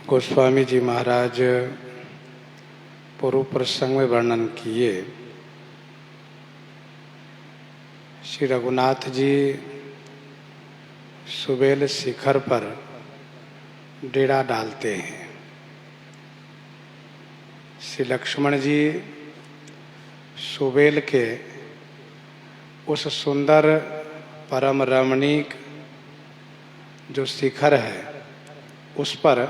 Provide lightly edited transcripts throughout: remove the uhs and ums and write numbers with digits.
गोस्वामी जी महाराज पूर्व प्रसंग में वर्णन किए। श्री रघुनाथ जी सुबेल शिखर पर डेरा डालते हैं। श्री लक्ष्मण जी सुबेल के उस सुंदर परम रमणीक जो शिखर है उस पर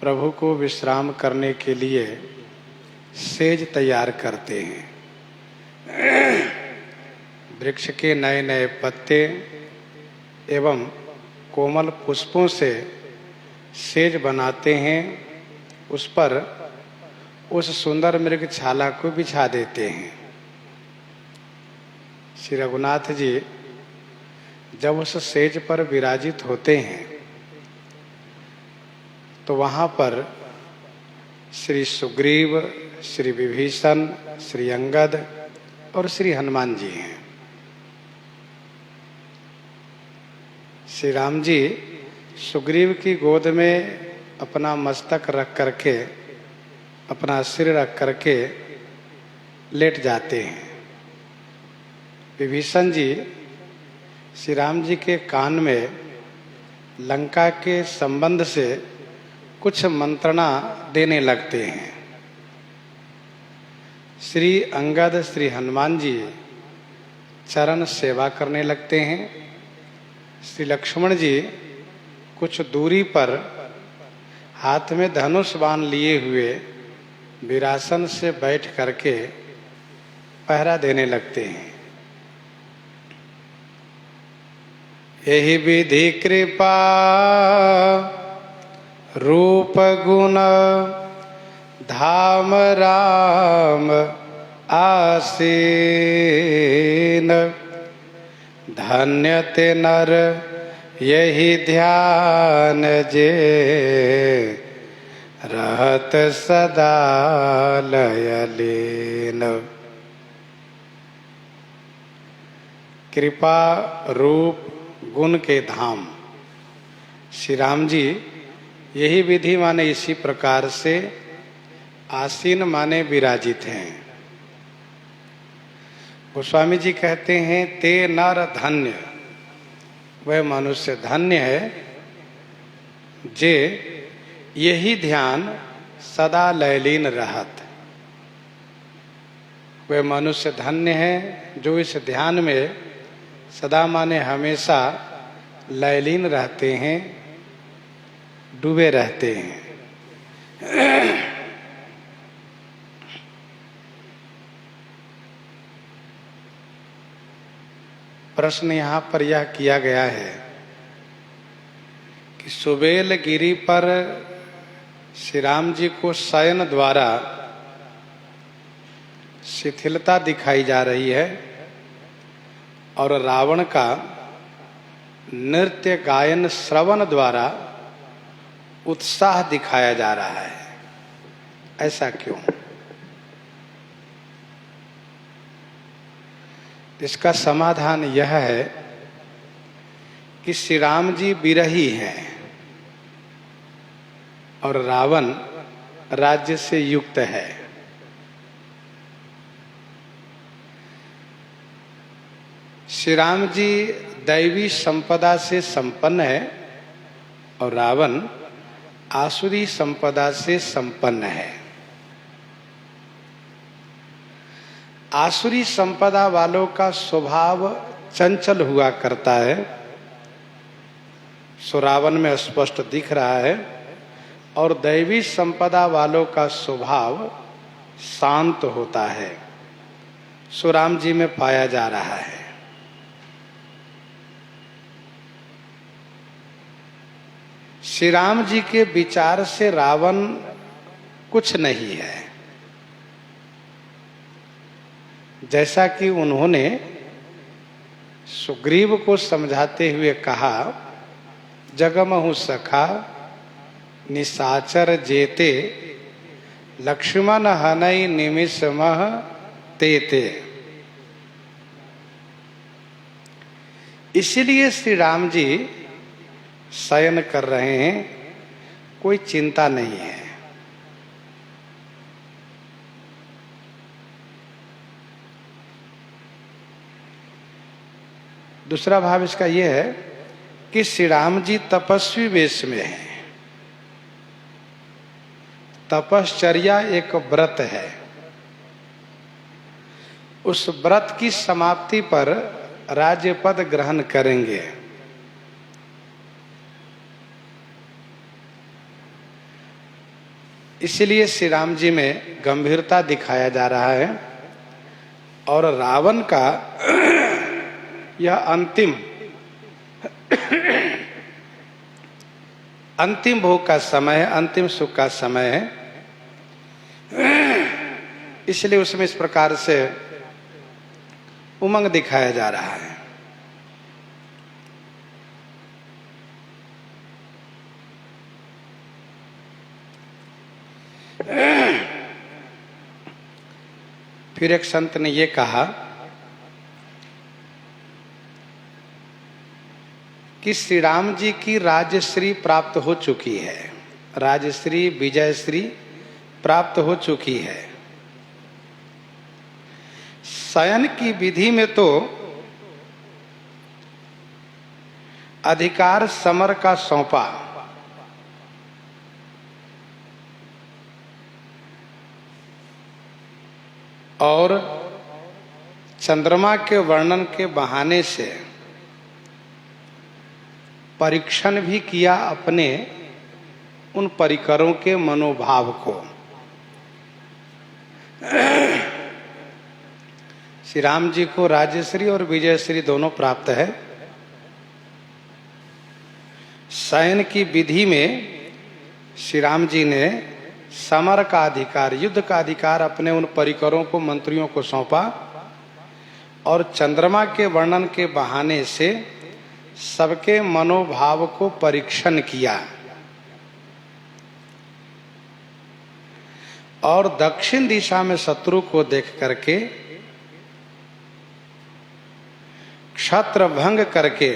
प्रभु को विश्राम करने के लिए सेज तैयार करते हैं। वृक्ष के नए नए पत्ते एवं कोमल पुष्पों से सेज बनाते हैं। उस पर उस सुंदर मृगछाला को बिछा देते हैं। श्री रघुनाथ जी जब उस सेज पर विराजित होते हैं तो वहाँ पर श्री सुग्रीव, श्री विभीषण, श्री अंगद और श्री हनुमान जी हैं। श्री राम जी सुग्रीव की गोद में अपना मस्तक रख करके, अपना सिर रख करके लेट जाते हैं। विभीषण जी श्री राम जी के कान में लंका के संबंध से कुछ मंत्रणा देने लगते हैं। श्री अंगद, श्री हनुमान जी चरण सेवा करने लगते हैं। श्री लक्ष्मण जी कुछ दूरी पर हाथ में धनुष बाण लिए हुए वीरासन से बैठ करके पहरा देने लगते हैं। यही विधि कृपा रूप गुण धाम राम आसीन, धन्य ते नर यही ध्यान जे रहत सदा लयलीन। कृपा रूप गुण के धाम श्री राम जी यही विधि माने इसी प्रकार से आसीन माने विराजित हैं। गोस्वामी जी कहते हैं ते नर धन्य, वह मनुष्य धन्य है जे यही ध्यान सदा लयलीन रहत। वह मनुष्य धन्य है जो इस ध्यान में सदा माने हमेशा लयलीन रहते हैं, डूबे रहते हैं। प्रश्न यहाँ पर यह किया गया है कि सुबेल गिरी पर श्री राम जी को शयन द्वारा शिथिलता दिखाई जा रही है और रावण का नृत्य गायन श्रवण द्वारा उत्साह दिखाया जा रहा है। ऐसा क्यों? इसका समाधान यह है कि श्री राम जी विरही हैं और रावण राज्य से युक्त है। श्री राम जी दैवी संपदा से संपन्न है और रावण आसुरी संपदा से संपन्न है। आसुरी संपदा वालों का स्वभाव चंचल हुआ करता है, सो रावण में स्पष्ट दिख रहा है, और दैवी संपदा वालों का स्वभाव शांत होता है, सो राम जी में पाया जा रहा है। श्री राम जी के विचार से रावण कुछ नहीं है। जैसा कि उन्होंने सुग्रीव को समझाते हुए कहा, जगमहु सखा निशाचर जेते, लक्ष्मण हनई निमिष मह तेते। इसीलिए श्री राम जी शयन कर रहे हैं, कोई चिंता नहीं है। दूसरा भाव इसका यह है कि श्री राम जी तपस्वी वेश में हैं। तपश्चर्या एक व्रत है, उस व्रत की समाप्ति पर राज्य पद ग्रहण करेंगे। इसलिए श्री राम जी में गंभीरता दिखाया जा रहा है। और रावण का यह अंतिम भोग का समय है, अंतिम सुख का समय है। इसलिए उसमें इस प्रकार से उमंग दिखाया जा रहा है। फिर एक संत ने ये कहा कि श्री राम जी की राजश्री प्राप्त हो चुकी है, राजश्री विजयश्री प्राप्त हो चुकी है। शयन की विधि में तो अधिकार समर का सौंपा, और चंद्रमा के वर्णन के बहाने से परीक्षण भी किया अपने उन परिकरों के मनोभाव को। श्री राम जी को राजश्री और विजयश्री दोनों प्राप्त है। शयन की विधि में श्री राम जी ने समर का अधिकार, युद्ध का अधिकार अपने उन परिकरों को, मंत्रियों को सौंपा, और चंद्रमा के वर्णन के बहाने से सबके मनोभाव को परीक्षण किया। और दक्षिण दिशा में शत्रु को देख करके क्षत्र भंग करके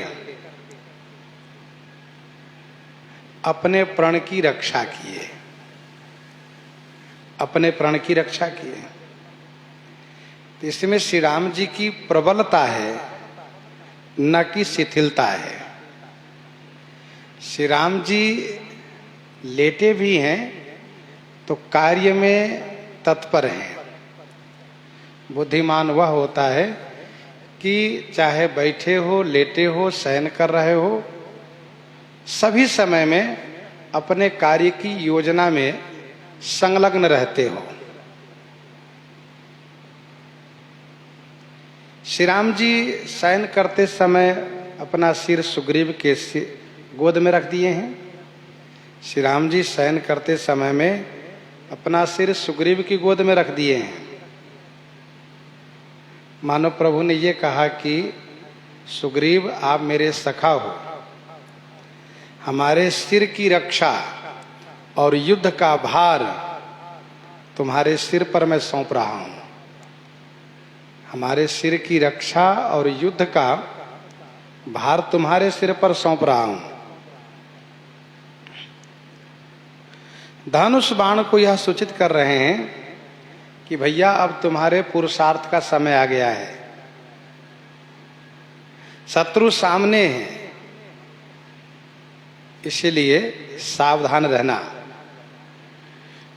अपने प्रण की रक्षा किए, अपने प्रण की रक्षा किए। तो इसमें श्री राम जी की प्रबलता है, न कि शिथिलता है। श्री राम जी लेटे भी हैं तो कार्य में तत्पर हैं। बुद्धिमान वह होता है कि चाहे बैठे हो, लेटे हो, शयन कर रहे हो, सभी समय में अपने कार्य की योजना में संलग्न रहते हो। श्री राम जी शयन करते समय अपना सिर सुग्रीव के गोद में रख दिए हैं। श्री राम जी शयन करते समय में अपना सिर सुग्रीव की गोद में रख दिए हैं। मानो प्रभु ने ये कहा कि सुग्रीव आप मेरे सखा हो, हमारे सिर की रक्षा और युद्ध का भार तुम्हारे सिर पर मैं सौंप रहा हूं। हमारे सिर की रक्षा और युद्ध का भार तुम्हारे सिर पर सौंप रहा हूं। धनुष बाण को यह सूचित कर रहे हैं कि भैया अब तुम्हारे पुरुषार्थ का समय आ गया है। शत्रु सामने है, इसलिए सावधान रहना।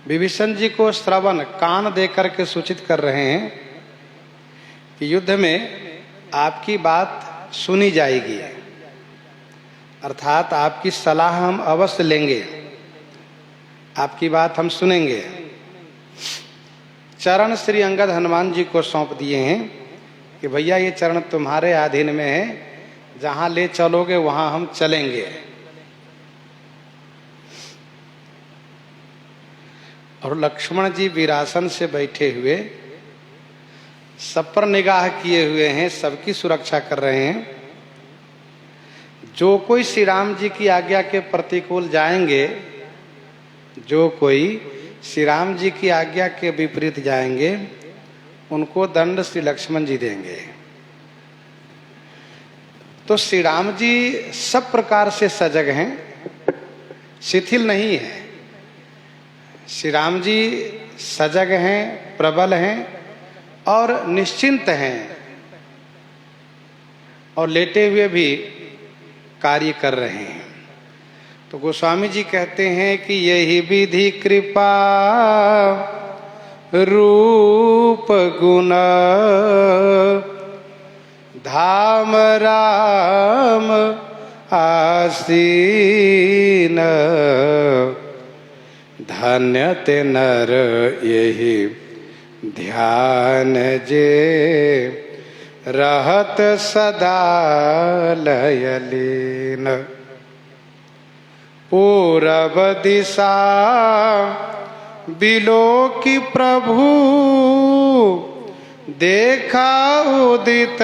विभीषण जी को श्रवण कान देकर के सूचित कर रहे हैं कि युद्ध में आपकी बात सुनी जाएगी, अर्थात आपकी सलाह हम अवश्य लेंगे, आपकी बात हम सुनेंगे। चरण श्री अंगद हनुमान जी को सौंप दिए हैं कि भैया ये चरण तुम्हारे अधीन में है, जहां ले चलोगे वहां हम चलेंगे। और लक्ष्मण जी वीरासन से बैठे हुए सब पर निगाह किए हुए हैं, सबकी सुरक्षा कर रहे हैं। जो कोई श्री राम जी की आज्ञा के प्रतिकूल जाएंगे, जो कोई श्री राम जी की आज्ञा के विपरीत जाएंगे, उनको दंड श्री लक्ष्मण जी देंगे। तो श्री राम जी सब प्रकार से सजग हैं, शिथिल नहीं है। श्री राम जी सजग हैं, प्रबल हैं और निश्चिंत हैं, और लेटे हुए भी कार्य कर रहे हैं। तो गोस्वामी जी कहते हैं कि यही विधि कृपा रूप गुण धाम राम आसीन, धन्य ते नर यही ध्यान जे रहत सदा लयलीन। पूरब दिशा बिलोकी प्रभु देखा उदित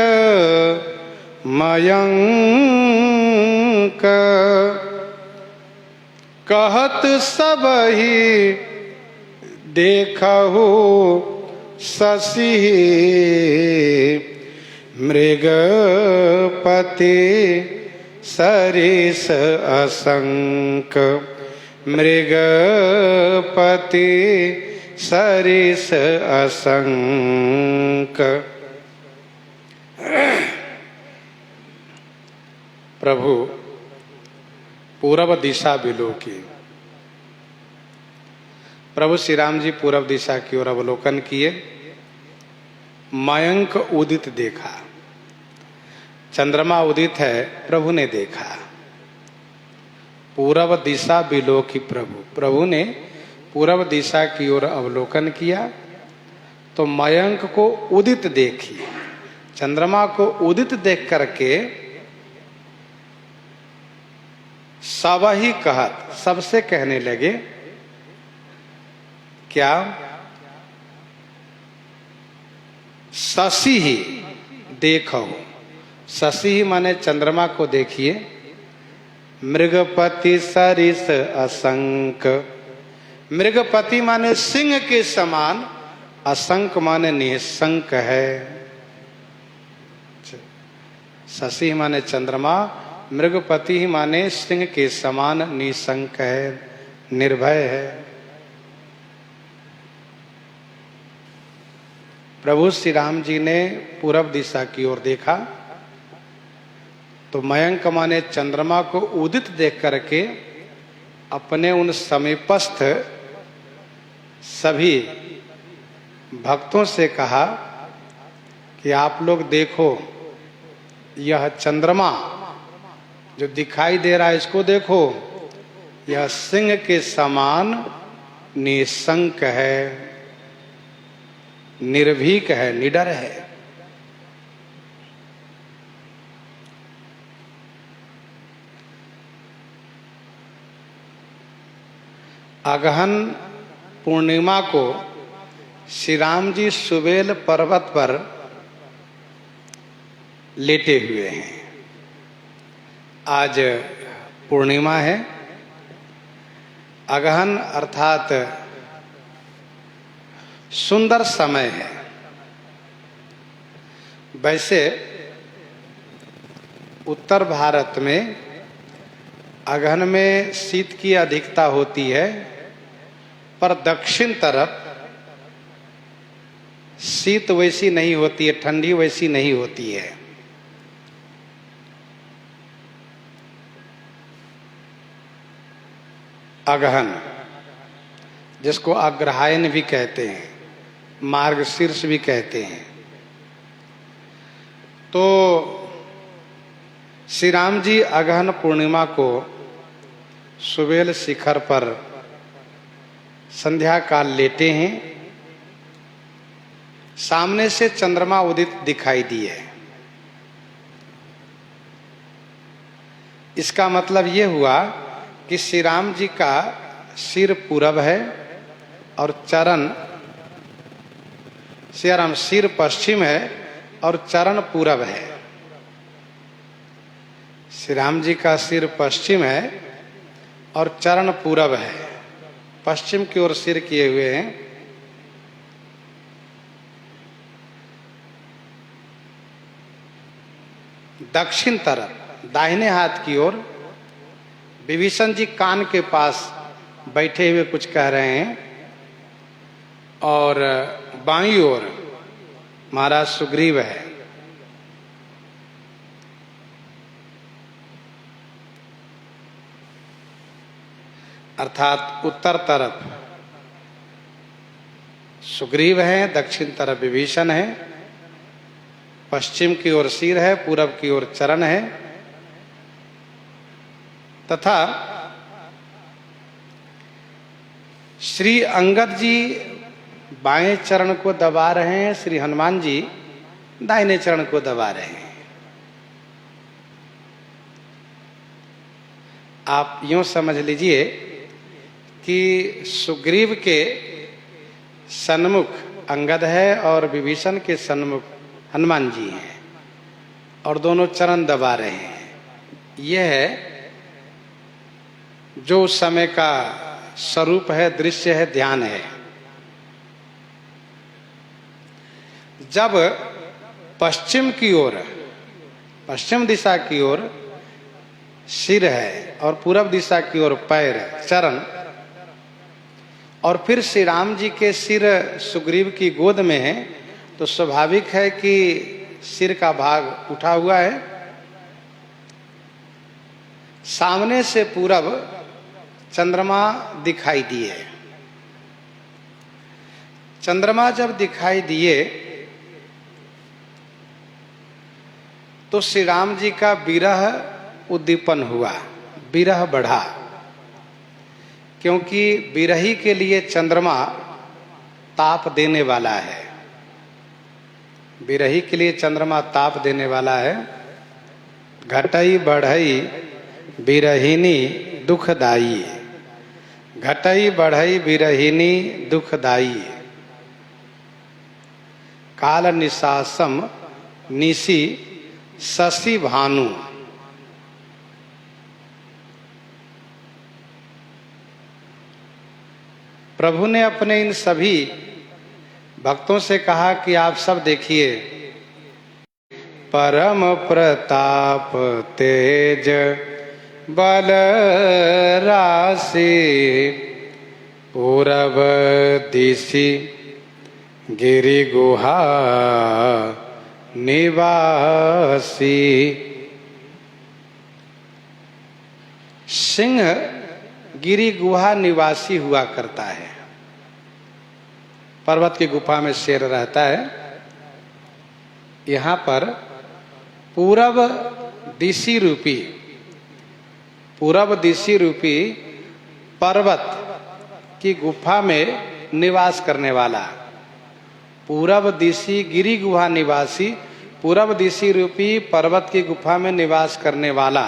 मयंक, कहत सब ही देखहु शशि मृगपति सरिस असंक, मृगपति सरिस असंक। प्रभु पूरब दिशा बिलोकी, प्रभु श्री राम जी पूरब दिशा की ओर अवलोकन किए, मयंक उदित देखा। चंद्रमा उदित है, प्रभु ने देखा। पूरब दिशा बिलोकी प्रभु, प्रभु ने पूरब दिशा की ओर अवलोकन किया तो मयंक को उदित देखी। चंद्रमा को उदित देख करके सब ही कहत, सबसे कहने लगे क्या? शशि ही देखो, शशि ही माने चंद्रमा को देखिए, मृगपति सरिस असंक, मृगपति माने सिंह के समान, असंक माने निःशंक है। शशि माने चंद्रमा, मृगपति ही माने सिंह के समान निःशंक है, निर्भय है। प्रभु श्री राम जी ने पूरब दिशा की ओर देखा तो मयंक माने चंद्रमा को उदित देख करके अपने उन समीपस्थ सभी भक्तों से कहा कि आप लोग देखो, यह चंद्रमा जो दिखाई दे रहा है इसको देखो, यह सिंह के समान निशंक है, निर्भीक है, निडर है। अगहन पूर्णिमा को श्री राम जी सुबेल पर्वत पर लेटे हुए हैं। आज पूर्णिमा है। अगहन अर्थात सुंदर समय है। वैसे उत्तर भारत में अगहन में शीत की अधिकता होती है, पर दक्षिण तरफ शीत वैसी नहीं होती है, ठंडी वैसी नहीं होती है। अगहन जिसको अग्रहायन भी कहते हैं, मार्गशीर्ष भी कहते हैं। तो श्री राम जी अगहन पूर्णिमा को सुबेल शिखर पर संध्या काल लेटे हैं। सामने से चंद्रमा उदित दिखाई दिए। इसका मतलब ये हुआ कि श्री राम जी का सिर पूरब है और चरण, सिर पश्चिम है और चरण पूरब है। श्री राम जी का सिर पश्चिम है और चरण पूरब है। पश्चिम की ओर सिर किए हुए हैं। दक्षिण तरफ दाहिने हाथ की ओर विभीषण जी कान के पास बैठे हुए कुछ कह रहे हैं, और बाईं ओर महाराज सुग्रीव है। अर्थात उत्तर तरफ सुग्रीव है, दक्षिण तरफ विभीषण है, पश्चिम की ओर सिर है, पूरब की ओर चरण है, तथा श्री अंगद जी बाएं चरण को दबा रहे हैं, श्री हनुमान जी दाहिने चरण को दबा रहे हैं। आप यूं समझ लीजिए कि सुग्रीव के सन्मुख अंगद है और विभीषण के सन्मुख हनुमान जी हैं, और दोनों चरण दबा रहे हैं। यह है जो उस समय का स्वरूप है, दृश्य है, ध्यान है। जब पश्चिम की ओर, पश्चिम दिशा की ओर सिर है और पूरब दिशा की ओर पैर, चरण, और फिर श्री राम जी के सिर सुग्रीव की गोद में है, तो स्वाभाविक है कि सिर का भाग उठा हुआ है। सामने से पूरब चंद्रमा दिखाई दिए। चंद्रमा जब दिखाई दिए तो श्री राम जी का विरह उद्दीपन हुआ, विरह बढ़ा, क्योंकि विरही के लिए चंद्रमा ताप देने वाला है। विरही के लिए चंद्रमा ताप देने वाला है। घटई बढ़ई विरहिनी दुखदाई, घटई बढ़ई विरहिनी दुखदाई, काल निशासम निशी शशि भानु। प्रभु ने अपने इन सभी भक्तों से कहा कि आप सब देखिए, परम प्रताप तेज बल राशि, पूरब दिशि गिरि गुहा निवासी। सिंह गिरि गुहा निवासी हुआ करता है। पर्वत की गुफा में शेर रहता है। यहाँ पर पूरब दिशि रूपी, पूरब दिशि रूपी पर्वत की गुफा में निवास करने वाला, पूरब दिशि गिरि गुहा निवासी, पूरब दिशि रूपी पर्वत की गुफा में निवास करने वाला,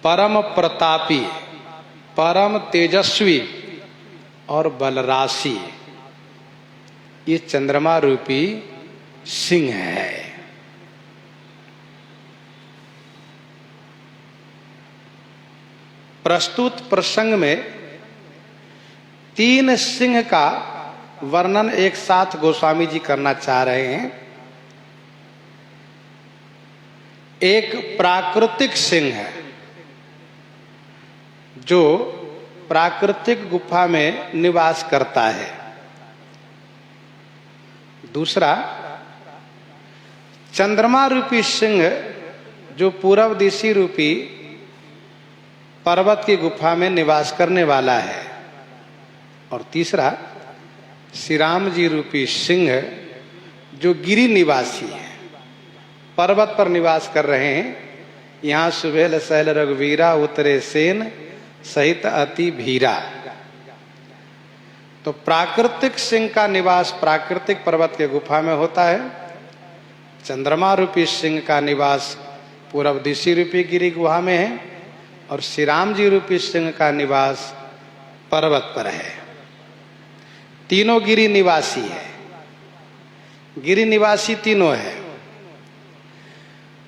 परम प्रतापी, परम तेजस्वी और बलराशि, ये चंद्रमा रूपी सिंह है। प्रस्तुत प्रसंग में तीन सिंह का वर्णन एक साथ गोस्वामी जी करना चाह रहे हैं। एक प्राकृतिक सिंह है जो प्राकृतिक गुफा में निवास करता है। दूसरा चंद्रमा रूपी सिंह जो पूरब दिशि रूपी पर्वत की गुफा में निवास करने वाला है। और तीसरा श्री राम जी रूपी सिंह जो गिरि निवासी है, पर्वत पर निवास कर रहे हैं। यहाँ सुबेल सैल रघुवीरा उतरे सेन सहित अति भीरा। तो प्राकृतिक सिंह का निवास प्राकृतिक पर्वत के गुफा में होता है। चंद्रमा रूपी सिंह का निवास पूरब दिशि रूपी गिरि गुहा में है, और श्री राम जी रूपी सिंह का निवास पर्वत पर है। तीनों गिरि निवासी है, गिरि निवासी तीनों है,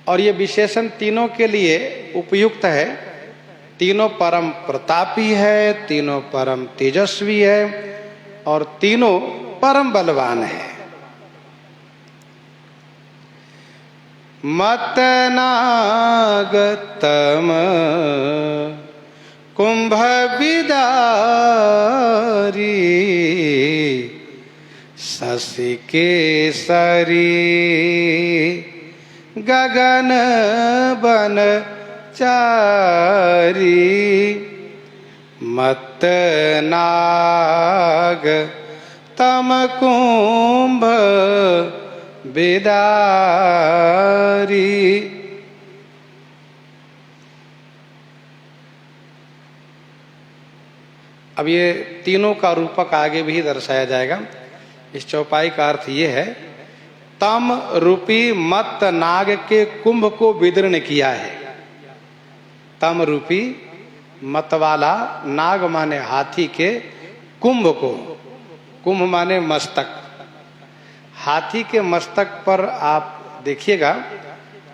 और ये विशेषण तीनों के लिए उपयुक्त है। तीनों परम प्रतापी है, तीनों परम तेजस्वी है, और तीनों परम बलवान है। मतनागतम कुंभ बिदारी शशि केसरी गगन बन चारी मतनाग तम कुंभ बिदारी। अब ये तीनों का रूपक आगे भी दर्शाया जाएगा। इस चौपाई का अर्थ ये है, तम रूपी मत नाग के कुंभ को विदीर्ण किया है। तम रूपी मत वाला नाग माने हाथी के कुंभ को, कुंभ माने मस्तक, हाथी के मस्तक पर आप देखिएगा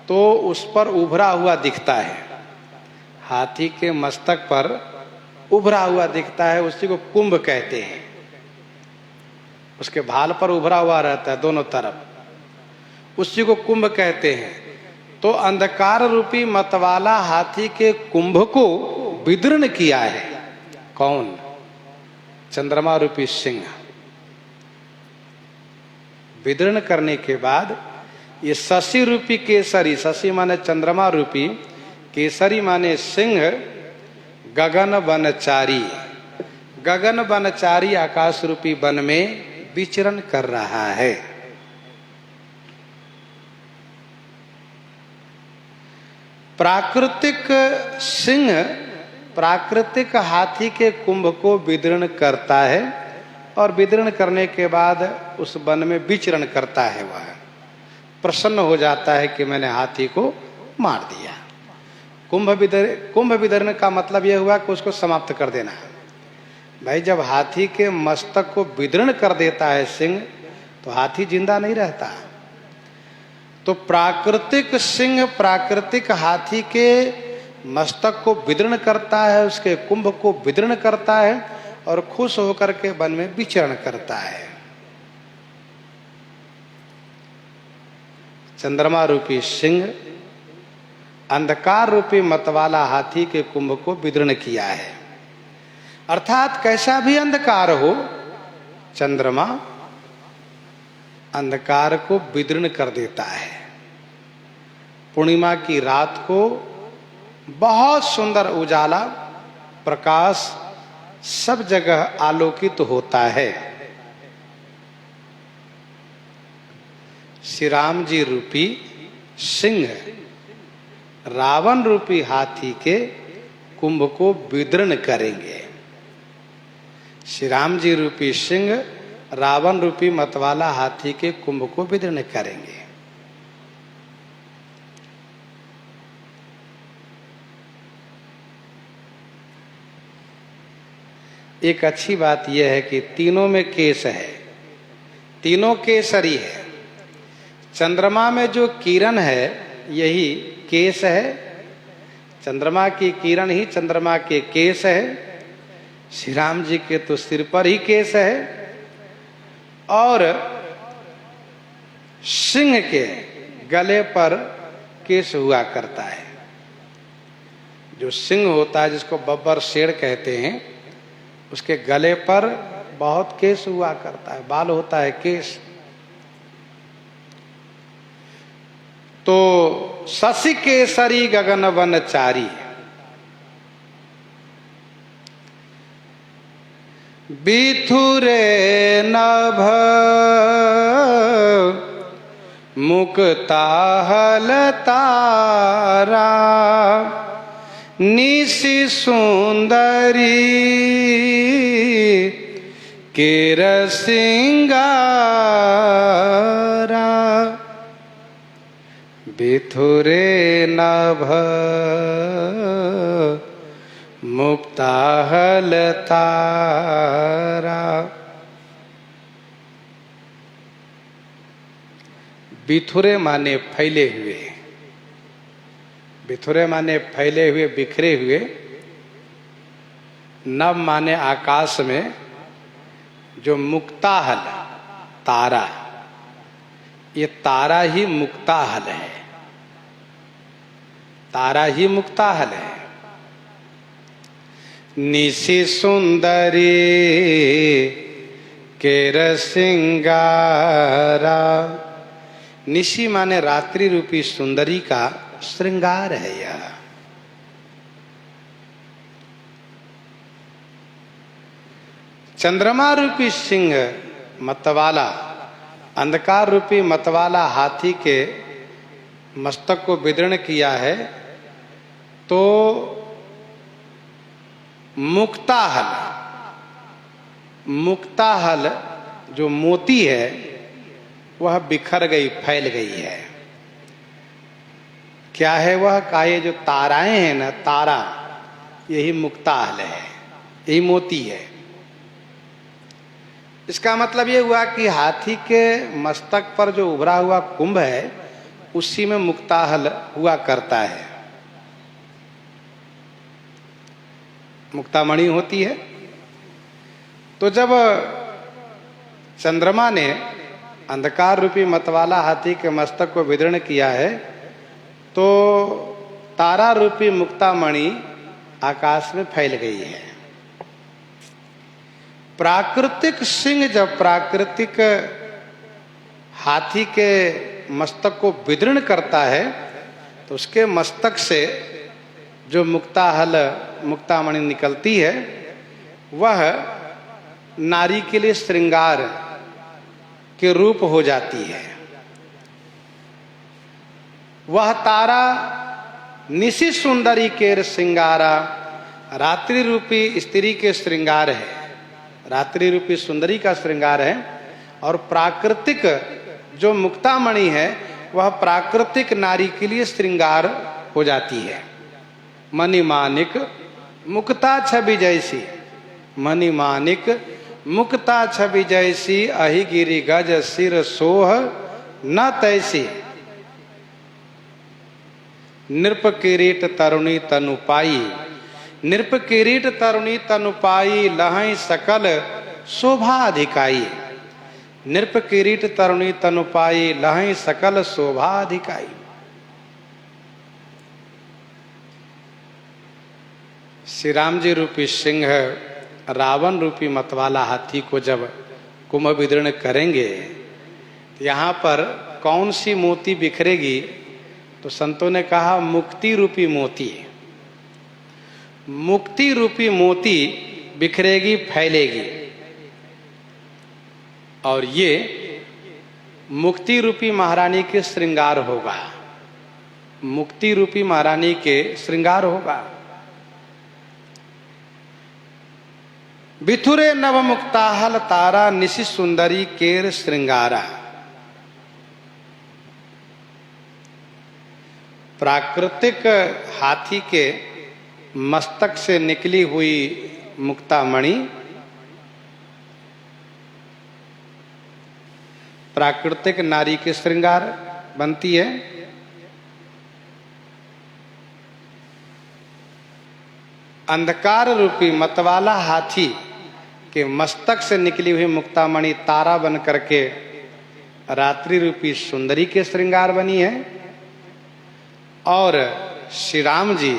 तो उस पर उभरा हुआ दिखता है। हाथी के मस्तक पर उभरा हुआ दिखता है, उसी को कुंभ कहते हैं। उसके भाल पर उभरा हुआ रहता है दोनों तरफ, उसी को कुंभ कहते हैं। तो अंधकार रूपी मतवाला हाथी के कुंभ को विदीर्ण किया है। कौन? चंद्रमा रूपी सिंह। विदीर्ण करने के बाद ये शशि रूपी केसरी, शशि माने चंद्रमा रूपी, केसरी माने सिंह, गगन वनचारी, गगन वनचारी आकाश रूपी वन में विचरण कर रहा है। प्राकृतिक सिंह प्राकृतिक हाथी के कुंभ को विदीर्ण करता है और विदीर्ण करने के बाद उस वन में विचरण करता है। वह प्रसन्न हो जाता है कि मैंने हाथी को मार दिया। कुंभ विदीर्ण का मतलब यह हुआ कि उसको समाप्त कर देना है। भाई जब हाथी के मस्तक को विदीर्ण कर देता है सिंह, तो हाथी जिंदा नहीं रहता। तो प्राकृतिक सिंह प्राकृतिक हाथी के मस्तक को विदीर्ण करता है, उसके कुंभ को विदीर्ण करता है और खुश होकर के वन में विचरण करता है। चंद्रमा रूपी सिंह अंधकार रूपी मतवाला हाथी के कुंभ को विदीर्ण किया है। अर्थात कैसा भी अंधकार हो, चंद्रमा अंधकार को विदीर्ण कर देता है। पूर्णिमा की रात को बहुत सुंदर उजाला प्रकाश सब जगह आलोकित होता है। श्री राम जी रूपी सिंह रावण रूपी हाथी के कुंभ को विदीर्ण करेंगे। श्री राम जी रूपी सिंह रावण रूपी मतवाला हाथी के कुंभ को विदीर्ण करेंगे। एक अच्छी बात यह है कि तीनों में केस है, तीनों केसरी है। चंद्रमा में जो किरण है यही केस है, चंद्रमा की किरण ही चंद्रमा के केस है। श्री राम जी के तो सिर पर ही केस है और सिंह के गले पर केस हुआ करता है। जो सिंह होता है जिसको बब्बर शेर कहते हैं, उसके गले पर बहुत केस हुआ करता है, बाल होता है, केस। तो शशि केसरी गगन वनचारी, बिथुरे नभ मुक्ता हलतारा, निशि सुंदरी केर सिंगारा, बिथुरे नभ मुक्ता हलतारा। बिथुरे माने फैले हुए, बिथुरे माने फैले हुए, बिखरे हुए। नभ माने आकाश में जो मुक्ताहल तारा, ये तारा ही मुक्ताहल है। तारा ही मुक्ताहल है। निशि सुंदरी केर श्रृंगारा, निशि माने रात्रि रूपी सुंदरी का श्रृंगार है यह। चंद्रमा रूपी सिंह मतवाला, अंधकार रूपी मतवाला हाथी के मस्तक को विदीर्ण किया है, तो मुक्ताहल, मुक्ताहल जो मोती है वह बिखर गई, फैल गई है। क्या है वह? का ये जो ताराएं हैं ना, तारा, यही मुक्ताहल है, यही मोती है। इसका मतलब ये हुआ कि हाथी के मस्तक पर जो उभरा हुआ कुंभ है उसी में मुक्ताहल हुआ करता है, मुक्तामणि होती है। तो जब चंद्रमा ने अंधकार रूपी मतवाला हाथी के मस्तक को विदीर्ण किया है, तो तारा रूपी मुक्तामणि आकाश में फैल गई है। प्राकृतिक सिंह जब प्राकृतिक हाथी के मस्तक को विदीर्ण करता है, तो उसके मस्तक से जो मुक्ताहल, मुक्तामणि निकलती है, वह नारी के लिए श्रृंगार के रूप हो जाती है। वह तारा निशि सुंदरी केर श्रृंगारा, रात्रि रूपी स्त्री के श्रृंगार है, रात्रि रूपी सुंदरी का श्रृंगार है। और प्राकृतिक जो मुक्तामणि है वह प्राकृतिक नारी के लिए श्रृंगार हो जाती है। मणिमाणिक मुक्ता छवि जैसी, मणिमाणिक मुक्ता छवि जैसी, अहि गिरि गज सिर सोह न तैसी, नृप किरीट तरुणी तनु पाई, नृप किरीट तरुणी तनु पाई, लहई सकल शोभा अधिकाई, नृप किरीट तरुणी तनु पाई, लहई सकल शोभा अधिकाई। श्री राम जी रूपी सिंह रावण रूपी मतवाला हाथी को जब कुंभ विदीर्ण करेंगे, यहाँ पर कौन सी मोती बिखरेगी? तो संतों ने कहा मुक्ति रूपी मोती, मुक्ति रूपी मोती बिखरेगी, फैलेगी। और ये मुक्ति रूपी महारानी के श्रृंगार होगा, मुक्ति रूपी महारानी के श्रृंगार होगा। बिथुरे नव मुक्ताहल तारा, निशि सुंदरी केर श्रृंगारा। प्राकृतिक हाथी के मस्तक से निकली हुई मुक्तामणि प्राकृतिक नारी के श्रृंगार बनती है। अंधकार रूपी मतवाला हाथी के मस्तक से निकली हुई मुक्तामणि तारा बन करके रात्रि रूपी सुंदरी के श्रृंगार बनी है। और श्री राम जी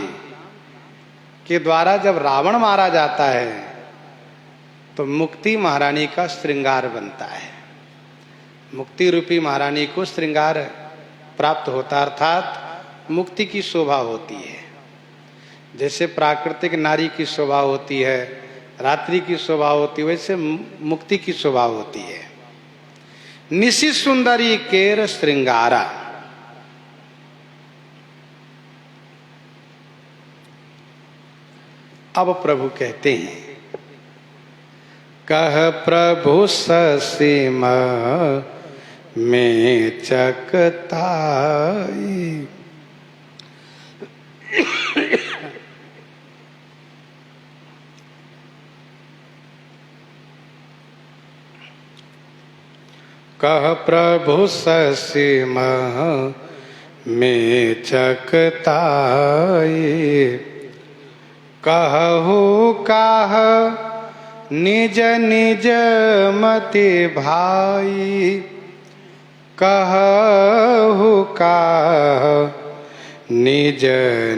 के द्वारा जब रावण मारा जाता है तो मुक्ति महारानी का श्रृंगार बनता है, मुक्ति रूपी महारानी को श्रृंगार प्राप्त होता, अर्थात मुक्ति की शोभा होती है। जैसे प्राकृतिक नारी की शोभा होती है, रात्रि की शोभा होती है, वैसे मुक्ति की शोभा होती है। निशि सुंदरी केर श्रृंगारा। अब प्रभु कहते हैं, कह प्रभु ससीम में चकताई, कह प्रभु ससीम में चकताई, कहु काह निज निज मति भाई, कहु काह निज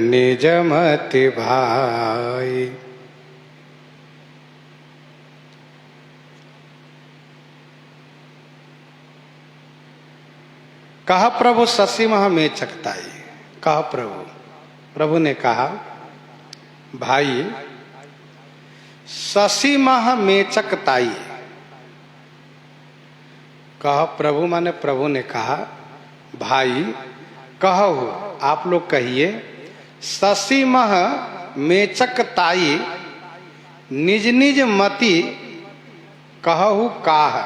निज मति भाई। कहा प्रभु शशि मह में चकताई। कहा प्रभु ने कहा भाई शशि मह में चकताई। कहा प्रभु माने प्रभु ने कहा भाई कहो आप लोग कहिए शशि मह मेचक ताई निज निज मति कहु काह।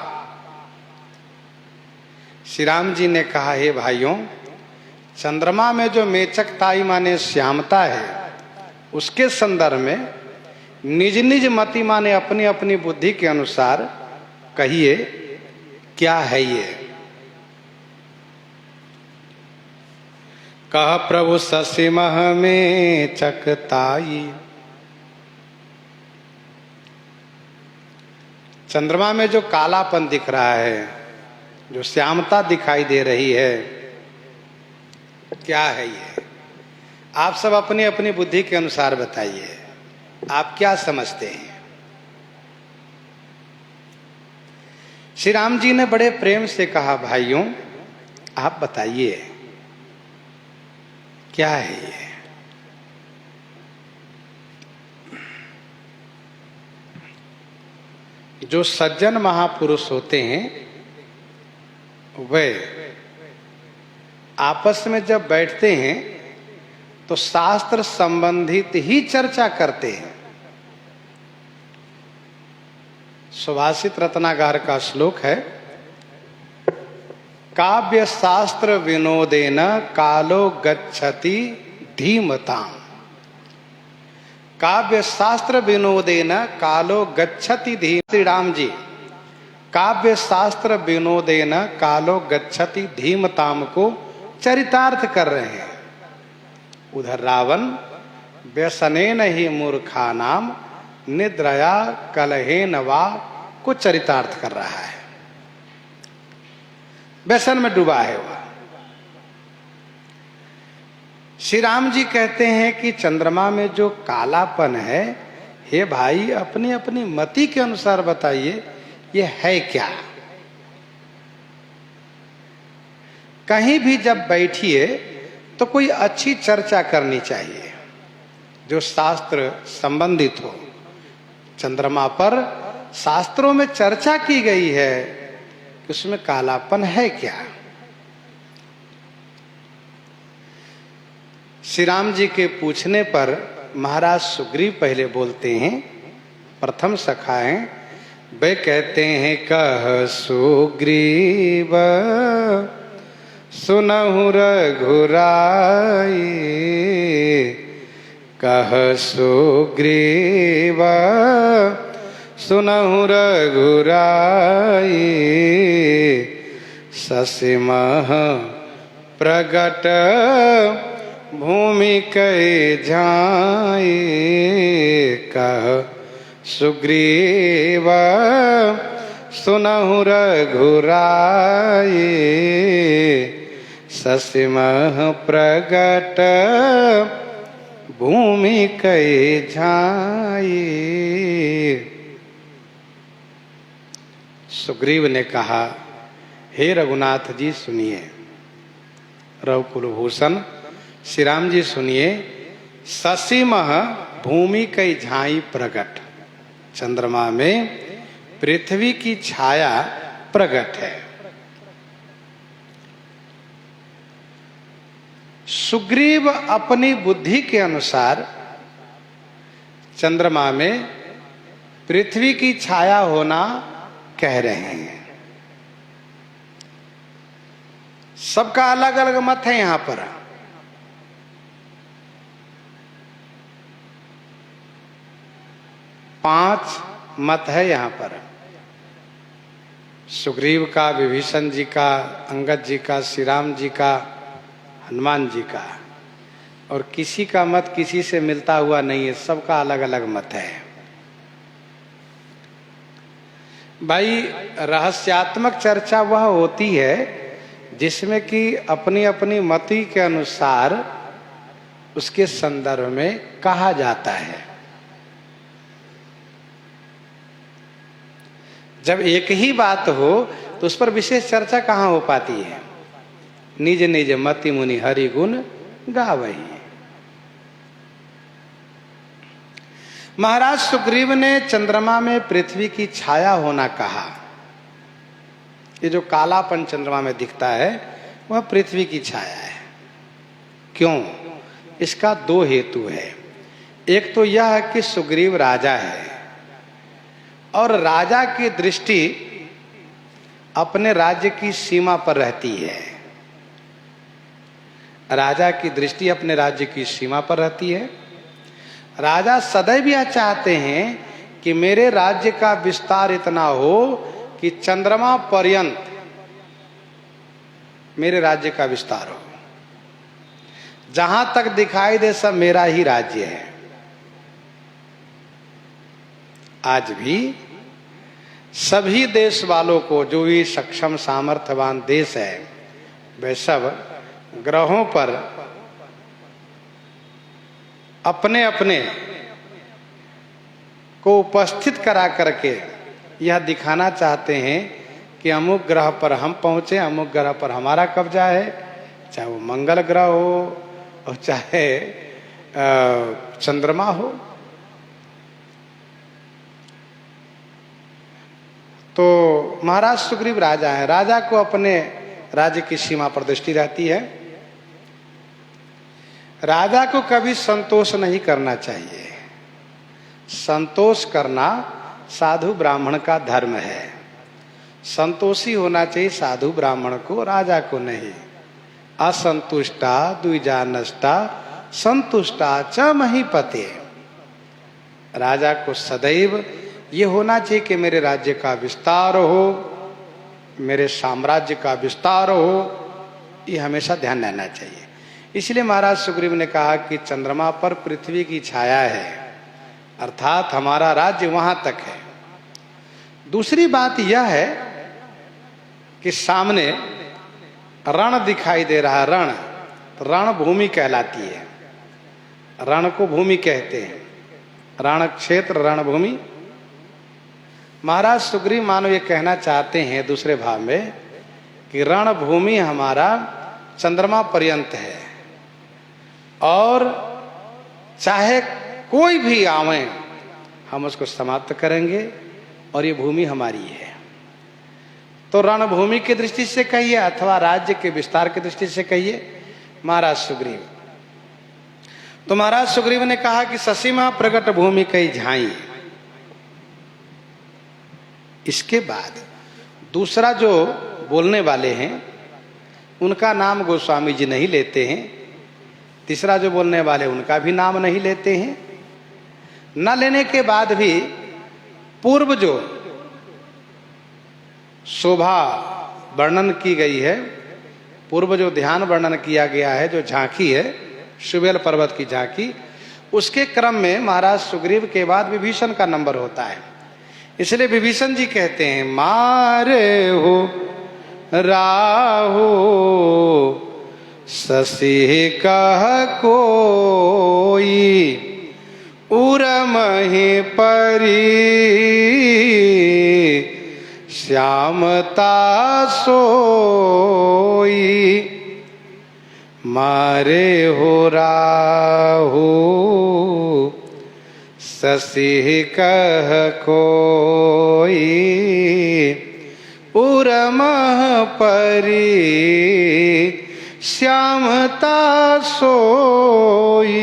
श्री राम जी ने कहा हे भाइयों, चंद्रमा में जो मेचक ताई माने श्यामता है उसके संदर्भ में निज निज मति माने अपनी अपनी बुद्धि के अनुसार कहिए क्या है ये। कह प्रभु शशि मह में चकताई। चंद्रमा में जो कालापन दिख रहा है, जो श्यामता दिखाई दे रही है, क्या है ये? आप सब अपनी अपनी बुद्धि के अनुसार बताइए, आप क्या समझते हैं? श्री राम जी ने बड़े प्रेम से कहा भाइयों आप बताइए क्या है ये? जो सज्जन महापुरुष होते हैं वे आपस में जब बैठते हैं तो शास्त्र संबंधित ही चर्चा करते हैं। सुभाषित रत्नागार का श्लोक है, काव्य शास्त्र विनोदेन कालो गच्छति धीमताम। काव्य शास्त्र विनोदेन कालो गच्छति धीम। श्री राम जी काव्य शास्त्र विनोदेन कालो गच्छति धीमताम को चरितार्थ कर रहे हैं। उधर रावण व्यसनेन ही मूर्खानाम निद्रया कलहेन वा को चरितार्थ कर रहा है। व्यसन में डूबा है वह। श्री राम जी कहते हैं कि चंद्रमा में जो कालापन है, हे भाई अपनी अपनी मति के अनुसार बताइए ये है क्या। कहीं भी जब बैठिए तो कोई अच्छी चर्चा करनी चाहिए जो शास्त्र संबंधित हो। चंद्रमा पर शास्त्रों में चर्चा की गई है कि उसमें कालापन है क्या। श्री राम जी के पूछने पर महाराज सुग्रीव पहले बोलते हैं, प्रथम सखा हैं, वे कहते हैं कह सुग्रीव सुनहु रघुराई। कह सुग्रीव सुनहु रघुराई। शशि मह प्रगट भूमि कै झाई। कह सुग्रीव सुनहु रघुराई। शशि मह प्रगट भूमि कै झाई। सुग्रीव ने कहा हे रघुनाथ जी सुनिए, रघुकुलभूषण श्री राम जी सुनिए, शशि मह भूमि कई झाई प्रगट। चंद्रमा में पृथ्वी की छाया प्रगट है। सुग्रीव अपनी बुद्धि के अनुसार चंद्रमा में पृथ्वी की छाया होना कह रहे हैं। सबका अलग अलग मत है यहां पर। पांच मत है यहां पर। सुग्रीव का, विभीषण जी का, अंगद जी का, श्री राम जी का, हनुमान जी का, और किसी का मत किसी से मिलता हुआ नहीं है। सबका अलग अलग मत है। भाई रहस्यात्मक चर्चा वह होती है जिसमें कि अपनी अपनी मति के अनुसार उसके संदर्भ में कहा जाता है। जब एक ही बात हो तो उस पर विशेष चर्चा कहाँ हो पाती है। निज निज मति मुनि हरि गुण गावही। महाराज सुग्रीव ने चंद्रमा में पृथ्वी की छाया होना कहा। ये जो कालापन चंद्रमा में दिखता है वह पृथ्वी की छाया है। क्यों? इसका दो हेतु है। एक तो यह है कि सुग्रीव राजा है और राजा की दृष्टि अपने राज्य की सीमा पर रहती है। राजा की दृष्टि अपने राज्य की सीमा पर रहती है। राजा सदैव यह चाहते हैं कि मेरे राज्य का विस्तार इतना हो कि चंद्रमा पर्यंत मेरे राज्य का विस्तार हो। जहां तक दिखाई दे सब मेरा ही राज्य है। आज भी सभी देश वालों को, जो भी सक्षम सामर्थ्यवान देश है, वे सब ग्रहों पर अपने अपने को उपस्थित करा करके यह दिखाना चाहते हैं कि अमुक ग्रह पर हम पहुंचे, अमुक ग्रह पर हमारा कब्जा है, चाहे वो मंगल ग्रह हो और चाहे चंद्रमा हो। तो महाराज सुग्रीव राजा है। राजा को अपने राज्य की सीमा पर दृष्टि रहती है। राजा को कभी संतोष नहीं करना चाहिए। संतोष करना साधु ब्राह्मण का धर्म है। संतोषी होना चाहिए साधु ब्राह्मण को, राजा को नहीं। असंतुष्टा द्विजा नष्टा संतुष्टा च महीपते। राजा को सदैव ये होना चाहिए कि मेरे राज्य का विस्तार हो, मेरे साम्राज्य का विस्तार हो, ये हमेशा ध्यान रहना चाहिए। इसलिए महाराज सुग्रीव ने कहा कि चंद्रमा पर पृथ्वी की छाया है, अर्थात हमारा राज्य वहां तक है। दूसरी बात यह है कि सामने रण दिखाई दे रहा है। रण, रण भूमि कहलाती है। रण को भूमि कहते हैं। रण क्षेत्र, रण भूमि। महाराज सुग्रीव मानो ये कहना चाहते हैं दूसरे भाव में कि रण भूमि हमारा चंद्रमा पर्यंत है और चाहे कोई भी आवे हम उसको समाप्त करेंगे और ये भूमि हमारी है। तो रणभूमि की दृष्टि से कहिए अथवा राज्य के विस्तार की दृष्टि से कहिए महाराज सुग्रीव। तो महाराज सुग्रीव ने कहा कि ससीमा प्रगट भूमि कई झाई। इसके बाद दूसरा जो बोलने वाले हैं उनका नाम गोस्वामी जी नहीं लेते हैं। तीसरा जो बोलने वाले उनका भी नाम नहीं लेते हैं। न लेने के बाद भी पूर्व जो शोभा वर्णन की गई है, पूर्व जो ध्यान वर्णन किया गया है, जो झांकी है सुबेल पर्वत की झांकी, उसके क्रम में महाराज सुग्रीव के बाद विभीषण का नंबर होता है। इसलिए विभीषण जी कहते हैं मारे हो राहु शशि कह कोई उरमहि परी श्यामता सोई। मारे हो राहु शशि कह कोई उरमह परी श्यामता सोई।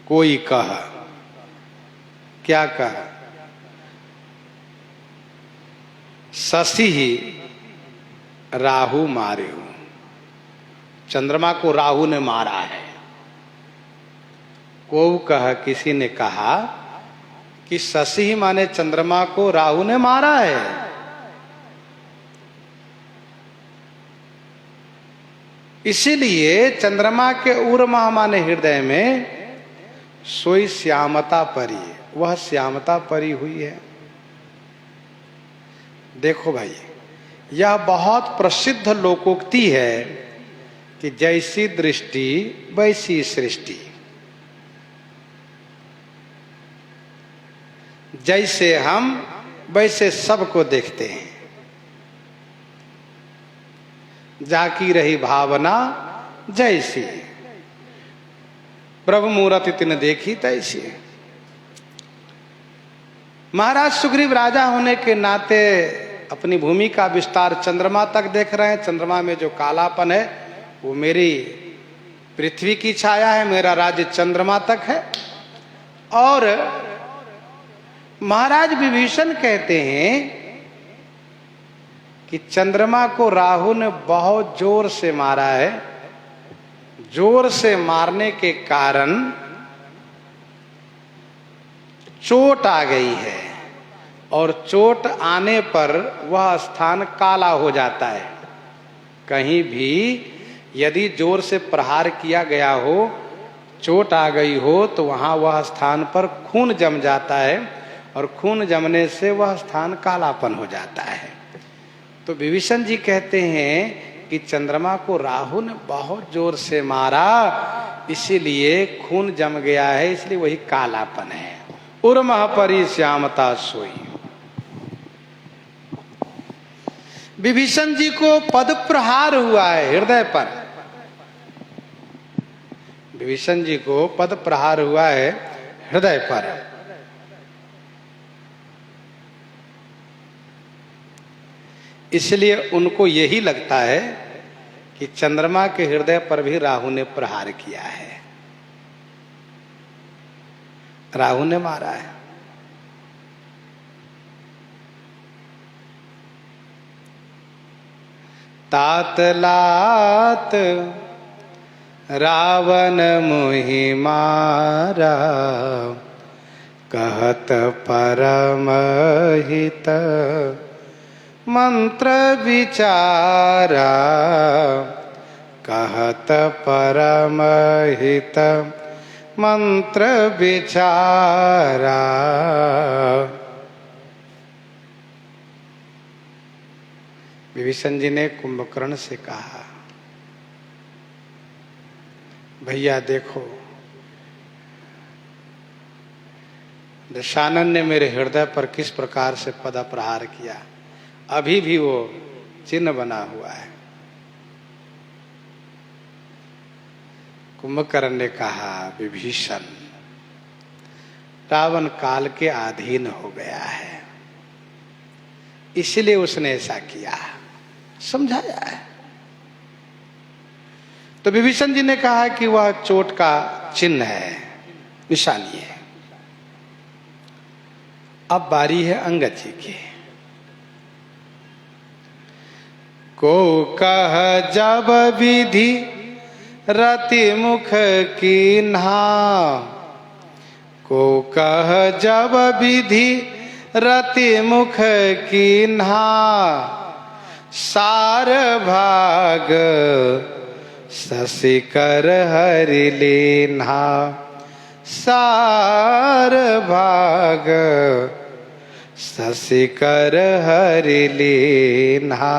कोई कहा, क्या कहा? शशि ही राहु मारे हो। चंद्रमा को राहु ने मारा है। को कहा, किसी ने कहा कि शशि ही माने चंद्रमा को राहु ने मारा है। इसीलिए चंद्रमा के उर्मा माने हृदय में सोई श्यामता परी, वह श्यामता परी हुई है। देखो भाई, यह बहुत प्रसिद्ध लोकोक्ति है कि जैसी दृष्टि वैसी सृष्टि। जैसे हम वैसे सबको देखते हैं। जाकी रही भावना जैसी, प्रभु मूरति तिन देखी तैसी। महाराज सुग्रीव राजा होने के नाते अपनी भूमि का विस्तार चंद्रमा तक देख रहे हैं। चंद्रमा में जो कालापन है वो मेरी पृथ्वी की छाया है, मेरा राज्य चंद्रमा तक है। और महाराज विभीषण कहते हैं कि चंद्रमा को राहु ने बहुत जोर से मारा है। जोर से मारने के कारण चोट आ गई है, और चोट आने पर वह स्थान काला हो जाता है। कहीं भी यदि जोर से प्रहार किया गया हो, चोट आ गई हो, तो वहां वह स्थान पर खून जम जाता है, और खून जमने से वह स्थान कालापन हो जाता है। तो विभीषण जी कहते हैं कि चंद्रमा को राहु ने बहुत जोर से मारा, इसीलिए खून जम गया है, इसलिए वही कालापन है। उर्मः परि श्यामता सोई। विभीषण जी को पद प्रहार हुआ है हृदय पर। विभीषण जी को पद प्रहार हुआ है हृदय पर। इसलिए उनको यही लगता है कि चंद्रमा के हृदय पर भी राहु ने प्रहार किया है, राहु ने मारा है। तात लात रावण मोहि मारा, कहत परम हित मंत्र विचारा, कहत परम हित मंत्र विचारा। विभीषण जी ने कुंभकर्ण से कहा, भैया देखो, दशानन ने मेरे हृदय पर किस प्रकार से पद प्रहार किया, अभी भी वो चिन्ह बना हुआ है। कुंभकर्ण ने कहा, विभीषण, रावण काल के अधीन हो गया है, इसलिए उसने ऐसा किया, समझाया है। तो विभीषण जी ने कहा कि वह चोट का चिन्ह है, निशानी है। अब बारी है अंगद जी की। को कह जब विधि रति मुख कीन्हा, को कह जब विधि रति मुख कीन्हा, सार भाग शशिकर हरि लीन्हा, सार भाग शशिकर हरि लीन्हा।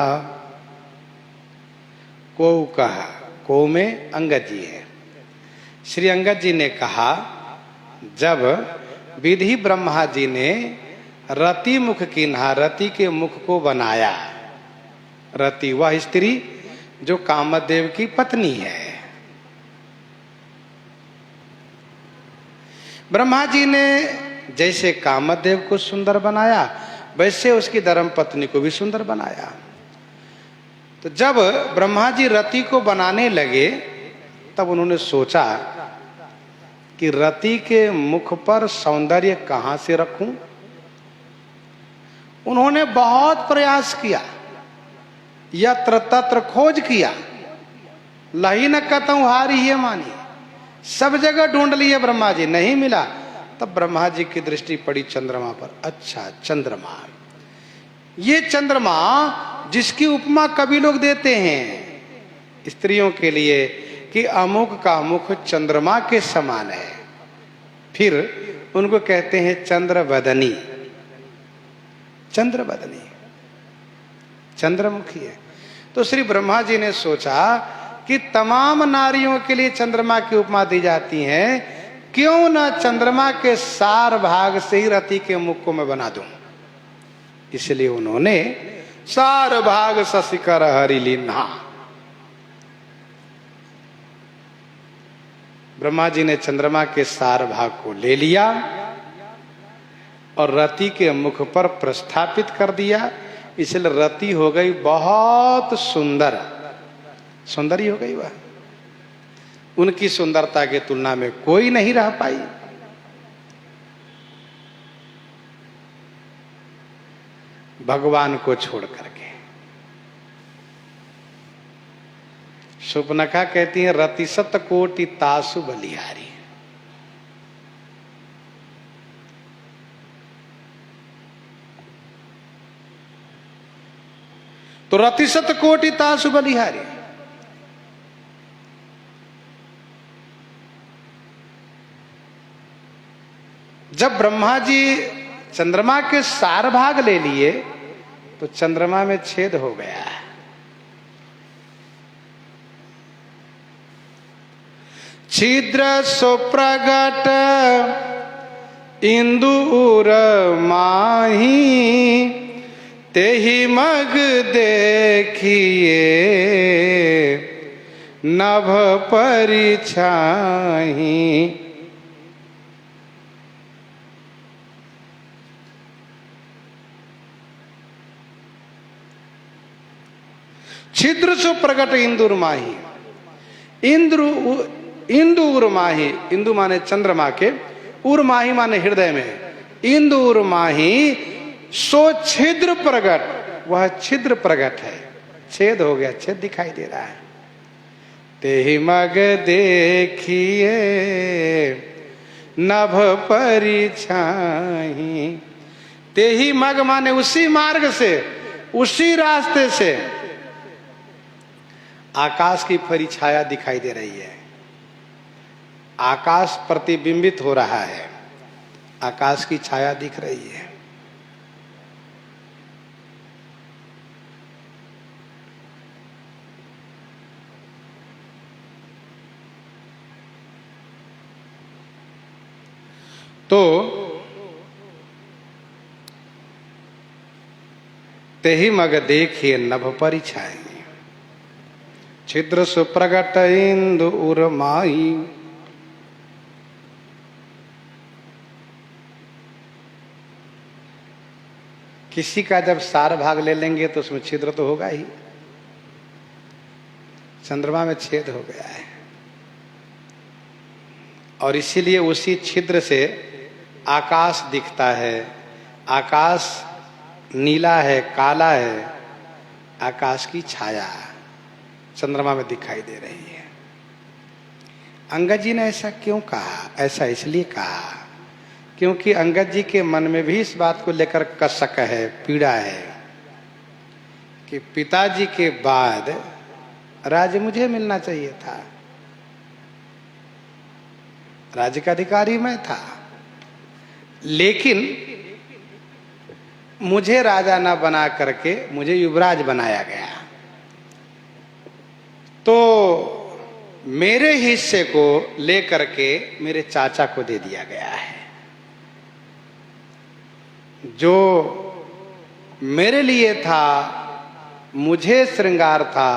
को कहा, को में अंगद जी है। श्री अंगद जी ने कहा, जब विधि ब्रह्मा जी ने रति मुख कीन्हा, रति के मुख को बनाया। रति वह स्त्री जो कामदेव की पत्नी है। ब्रह्मा जी ने जैसे कामदेव को सुंदर बनाया, वैसे उसकी धर्म पत्नी को भी सुंदर बनाया। तो जब ब्रह्मा जी रति को बनाने लगे, तब उन्होंने सोचा कि रति के मुख पर सौंदर्य कहां से रखूं। उन्होंने बहुत प्रयास किया, यत्र तत्र खोज किया, लही न कतहु हारी ये मानी। सब जगह ढूंढ लिए ब्रह्मा जी, नहीं मिला। तब ब्रह्मा जी की दृष्टि पड़ी चंद्रमा पर। अच्छा, चंद्रमा, ये चंद्रमा जिसकी उपमा कवि लोग देते हैं स्त्रियों के लिए कि अमुक का मुख चंद्रमा के समान है, फिर उनको कहते हैं चंद्रवदनी। चंद्रवदनी चंद्रमुखी है। तो श्री ब्रह्मा जी ने सोचा कि तमाम नारियों के लिए चंद्रमा की उपमा दी जाती है, क्यों ना चंद्रमा के सार भाग से ही रति के मुख को मैं बना दूं। इसलिए उन्होंने सार भाग शशिकर हरि लीन्हा। ब्रह्मा जी ने चंद्रमा के सार भाग को ले लिया और रति के मुख पर प्रस्थापित कर दिया। इसलिए रति हो गई बहुत सुंदर, सुंदरी हो गई वह। उनकी सुंदरता की तुलना में कोई नहीं रह पाई। भगवान को छोड़ करके सुपनखा कहती है रति सत कोटि तासु बलिहारी। तो रति सत कोटि तासु बलिहारी, जब ब्रह्मा जी चंद्रमा के सार भाग ले लिए तो चंद्रमा में छेद हो गया। छिद्र सुप्रगट इंदूर माही, तेहि मग देखिए नभ परिछाही। छिद्र सु प्रगट इंदुर माही। इंदु उर माही, इंदु माने चंद्रमा के, उर माही माने हृदय में। इंदु उर माही सो छिद्र प्रगट, वह छिद्र प्रगट है, छेद हो गया, छेद दिखाई दे रहा है। तेहि मग देखिए नभ परिछाही। तेहि मग माने उसी मार्ग से, उसी रास्ते से आकाश की परिछाया दिखाई दे रही है। आकाश प्रतिबिंबित हो रहा है, आकाश की छाया दिख रही है। तो तेहि मग देखिए नभ परिछाई। छिद्र सुप्रगट इंदु उर माही। किसी का जब सार भाग ले लेंगे तो उसमें छिद्र तो होगा ही। चंद्रमा में छेद हो गया है और इसीलिए उसी छिद्र से आकाश दिखता है। आकाश नीला है, काला है, आकाश की छाया चंद्रमा में दिखाई दे रही है। अंगद जी ने ऐसा क्यों कहा? ऐसा इसलिए कहा क्योंकि अंगद जी के मन में भी इस बात को लेकर कसक है, पीड़ा है कि पिताजी के बाद राज्य मुझे मिलना चाहिए था, राज्य का अधिकारी मैं था, लेकिन मुझे राजा ना बना करके मुझे युवराज बनाया गया। तो मेरे हिस्से को लेकर के मेरे चाचा को दे दिया गया है। जो मेरे लिए था, मुझे श्रृंगार था,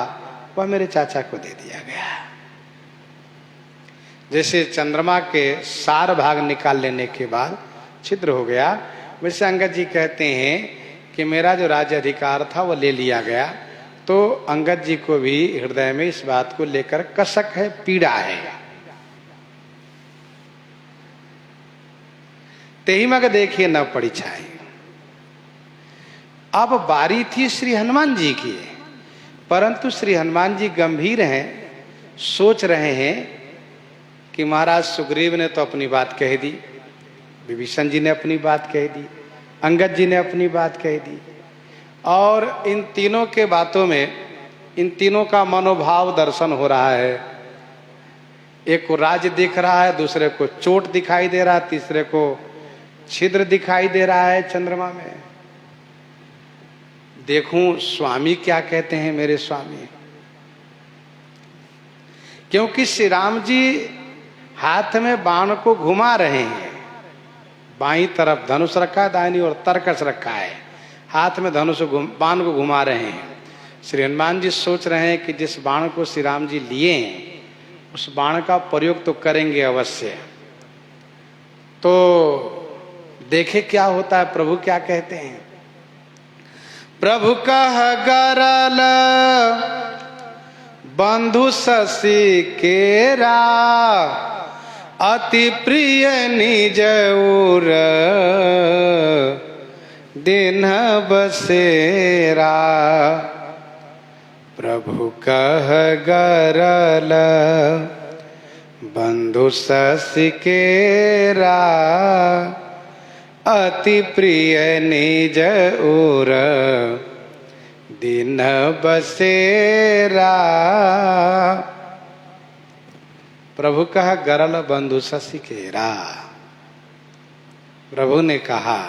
वह मेरे चाचा को दे दिया गया। जैसे चंद्रमा के सार भाग निकाल लेने के बाद छिद्र हो गया, वैसे अंगद जी कहते हैं कि मेरा जो राज्य अधिकार था वो ले लिया गया। तो अंगद जी को भी हृदय में इस बात को लेकर कसक है, पीड़ा है। तेहि मग देखिए न पड़ी छाई। अब बारी थी श्री हनुमान जी की, परंतु श्री हनुमान जी गंभीर हैं, सोच रहे हैं कि महाराज सुग्रीव ने तो अपनी बात कह दी, विभीषण जी ने अपनी बात कह दी, अंगद जी ने अपनी बात कह दी, और इन तीनों के बातों में इन तीनों का मनोभाव दर्शन हो रहा है। एक को राज्य दिख रहा है, दूसरे को चोट दिखाई दे रहा है, तीसरे को छिद्र दिखाई दे रहा है चंद्रमा में। देखूं स्वामी क्या कहते हैं मेरे स्वामी। क्योंकि श्री राम जी हाथ में बाण को घुमा रहे हैं, बाईं तरफ धनुष रखा है, दाहिनी ओर तरकस रखा है, हाथ में धनुष बाण को घुमा रहे हैं। श्री हनुमान जी सोच रहे हैं कि जिस बाण को श्री राम जी लिए उस बाण का प्रयोग तो करेंगे अवश्य। तो देखे क्या होता है, प्रभु क्या कहते हैं। प्रभु कह गरल बंधु शशि केरा, अति प्रिय निज उर दिन बसेरा। प्रभु कह गरल बंधु शशि केरा, अति प्रिय निज उर दिन बसेरा। प्रभु कहा गरल बंधु शशि केरा। प्रभु ने कहा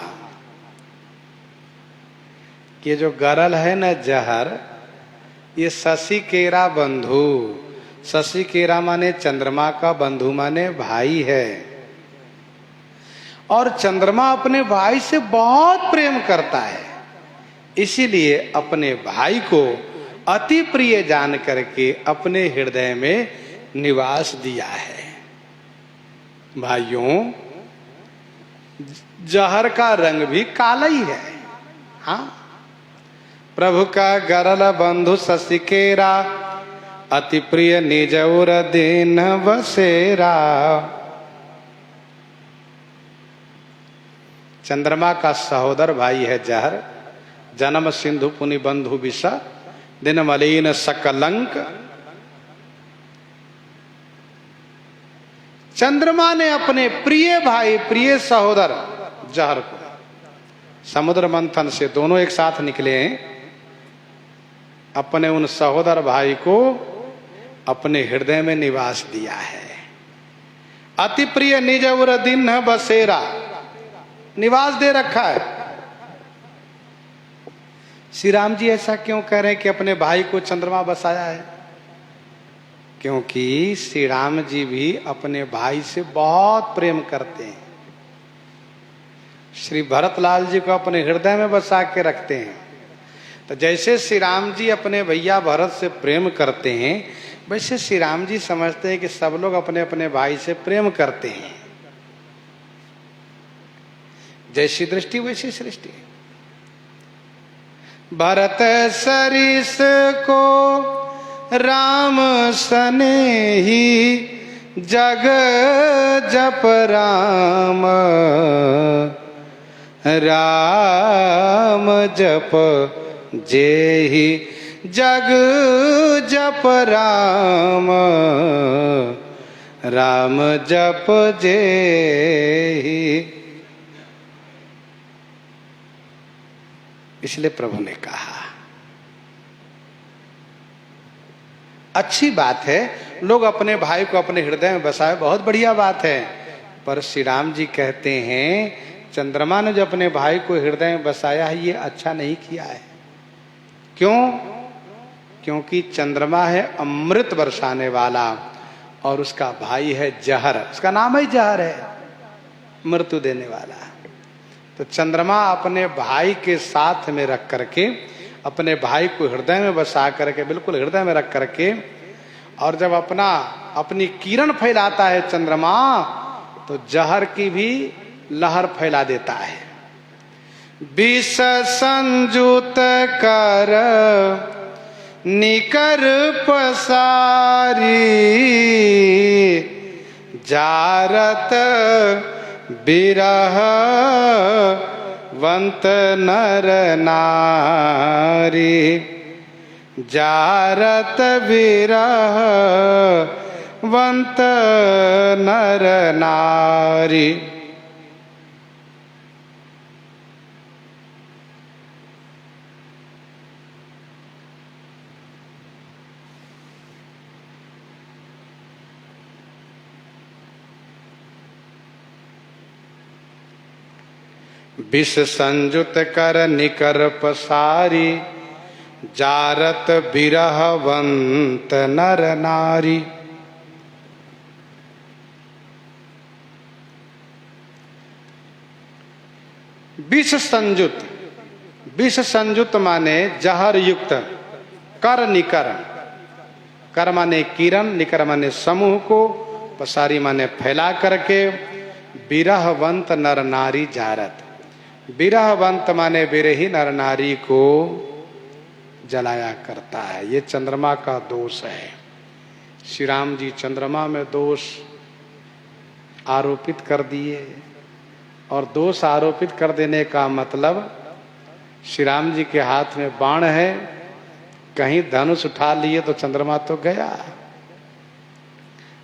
कि जो गरल है न जहर, ये शशि केरा बंधु, शशि केरा माने चंद्रमा का बंधु माने भाई है, और चंद्रमा अपने भाई से बहुत प्रेम करता है, इसीलिए अपने भाई को अति प्रिय जान करके अपने हृदय में निवास दिया है। भाइयों, जहर का रंग भी काला ही है। हाँ, प्रभु का गरल बंधु शशि केरा, अति प्रिय निज उर दीन बसेरा। चंद्रमा का सहोदर भाई है जहर, जन्म सिंधु पुनि बंधु विष, दिन मलिन सकलंक। चंद्रमा ने अपने प्रिय भाई, प्रिय सहोदर जहर को समुद्र मंथन से दोनों एक साथ निकले हैं, अपने उन सहोदर भाई को अपने हृदय में निवास दिया है। अति प्रिय निज उर दिन बसेरा, निवास दे रखा है। श्री राम जी ऐसा क्यों कह रहे हैं कि अपने भाई को चंद्रमा बसाया है? क्योंकि श्री राम जी भी अपने भाई से बहुत प्रेम करते हैं। श्री भरतलाल जी को अपने हृदय में बसा के रखते हैं। तो जैसे श्री राम जी अपने भैया भरत से प्रेम करते हैं, वैसे श्री राम जी समझते हैं कि सब लोग अपने अपने भाई से प्रेम करते हैं। जैसी दृष्टि वैसी सृष्टि। भरत सरिस को राम सनेही, जग जप राम राम जप जेहि, जग जप राम राम जप जेहि। इसलिए प्रभु ने कहा अच्छी बात है, लोग अपने भाई को अपने हृदय में बसाए, बहुत बढ़िया बात है। पर श्री राम जी कहते हैं चंद्रमा ने जो अपने भाई को हृदय में बसाया है, ये अच्छा नहीं किया है। क्यों? क्योंकि चंद्रमा है अमृत बरसाने वाला और उसका भाई है जहर, उसका नाम ही जहर है, मृत्यु देने वाला। तो चंद्रमा अपने भाई के साथ में रख करके, अपने भाई को हृदय में बसा करके, बिल्कुल हृदय में रख करके, और जब अपनी किरण फैलाता है चंद्रमा, तो जहर की भी लहर फैला देता है। विष संयुत कर निकर पसारी, जारत बिरह वंत नर नारी, जारत बिरह वंत नर नारी। विष संजुत कर निकर पसारी, जारत बिरहवंत नर नारी। विष संजुत, विष संजुत माने जहर युक्त, कर निकर, कर माने किरण, निकर माने समूह को, पसारी माने फैला करके, बिरहवंत नर नारी जारत, बिरहवंत माने बिरही नर नारी को जलाया करता है। ये चंद्रमा का दोष है। श्री राम जी चंद्रमा में दोष आरोपित कर दिए, और दोष आरोपित कर देने का मतलब श्री राम जी के हाथ में बाण है, कहीं धनुष उठा लिए तो चंद्रमा तो गया।